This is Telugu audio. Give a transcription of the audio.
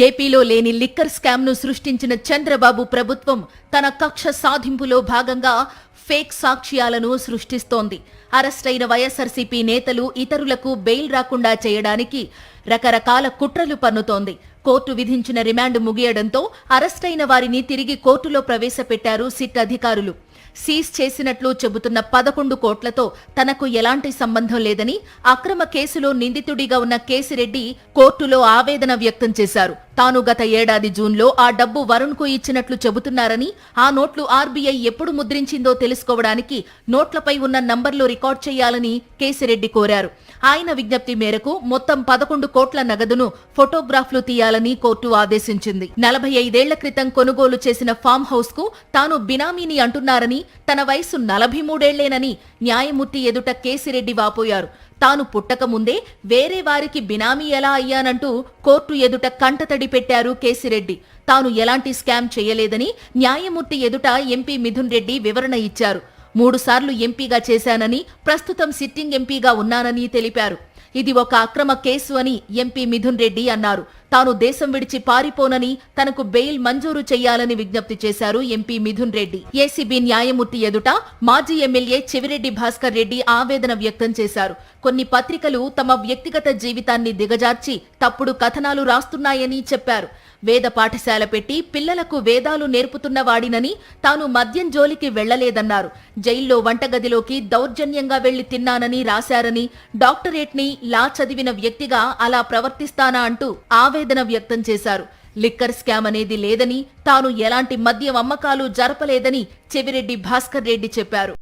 ఏపీలో లేని లిక్కర్ స్కామ్ ను సృష్టించిన చంద్రబాబు ప్రభుత్వం తన కక్ష సాధింపులో భాగంగా ఫేక్ సాక్ష్యాలను సృష్టిస్తోంది. అరెస్టైన వైఎస్ఆర్సీపీ నేతలు ఇతరులకు బెయిల్ రాకుండా చేయడానికి రకరకాల కుట్రలు పన్నుతోంది. కోర్టు విధించిన రిమాండ్ ముగియడంతో అరెస్టైన వారిని తిరిగి కోర్టులో ప్రవేశపెట్టారు సిట్ అధికారులు. సీజ్ చేసినట్లు చెబుతున్న 11 కోట్లతో తనకు ఎలాంటి సంబంధం లేదని అక్రమ కేసులో నిందితుడిగా ఉన్న కేసిరెడ్డి కోర్టులో ఆవేదన వ్యక్తం చేశారు. తాను గత ఏడాది జూన్లో ఆ డబ్బు వరుణ్కు ఇచ్చినట్లు చెబుతున్నారని, ఆ నోట్లు ఆర్బీఐ ఎప్పుడు ముద్రించిందో తెలుసుకోవడానికి నోట్లపై ఉన్న నంబర్లు రికార్డ్ చేయాలని కేసిరెడ్డి కోరారు. ఆయన విజ్ఞప్తి మేరకు మొత్తం 11 కోట్ల నగదును ఫోటోగ్రాఫ్లు తీయాలని కోర్టు ఆదేశించింది. 45 ఏళ్ల క్రితం కొనుగోలు చేసిన ఫామ్ హౌస్ కు తాను బినామీని అంటున్నారని, తన వయసు 43 ఏళ్లేనని న్యాయమూర్తి ఎదుట కేసిరెడ్డి వాపోయారు. తాను పుట్టక ముందే వేరే వారికి బినామీ ఎలా అయ్యానంటూ కోర్టు ఎదుట కంటతడి పెట్టారు కేసిరెడ్డి. తాను ఎలాంటి స్కామ్ చేయలేదని న్యాయమూర్తి ఎదుట ఎంపీ మిథున్ రెడ్డి వివరణ ఇచ్చారు. 3 సార్లు ఎంపీగా చేశానని, ప్రస్తుతం సిట్టింగ్ ఎంపీగా ఉన్నానని తెలిపారు. ఇది ఒక అక్రమ కేసు అని ఎంపీ మిథున్ రెడ్డి అన్నారు. తాను దేశం విడిచి పారిపోనని, తనకు బెయిల్ మంజూరు చేయాలని విజ్ఞప్తి చేశారు ఎంపీ మిథున్ రెడ్డి. ఏసీబీ న్యాయమూర్తి ఎదుట మాజీ ఎమ్మెల్యే చెవిరెడ్డి భాస్కర్ రెడ్డి ఆవేదన వ్యక్తం చేశారు. కొన్ని పత్రికలు తమ వ్యక్తిగత జీవితాన్ని దిగజార్చి తప్పుడు కథనాలు రాస్తున్నాయని చెప్పారు. వేద పాఠశాల పెట్టి పిల్లలకు వేదాలు నేర్పుతున్న వాడినని, తాను మద్యం జోలికి వెళ్లలేదన్నారు. జైల్లో వంటగదిలోకి దౌర్జన్యంగా వెళ్లి తిన్నానని రాశారని, డాక్టరేట్ని లా చదివిన వ్యక్తిగా అలా ప్రవర్తిస్తానా అంటూ ఆవేదన వ్యక్తం చేశారు. లిక్కర్ స్కామ్ అనేది లేదని, తాను ఎలాంటి మద్యం అమ్మకాలు జరపలేదని చెవిరెడ్డి భాస్కర్ రెడ్డి చెప్పారు.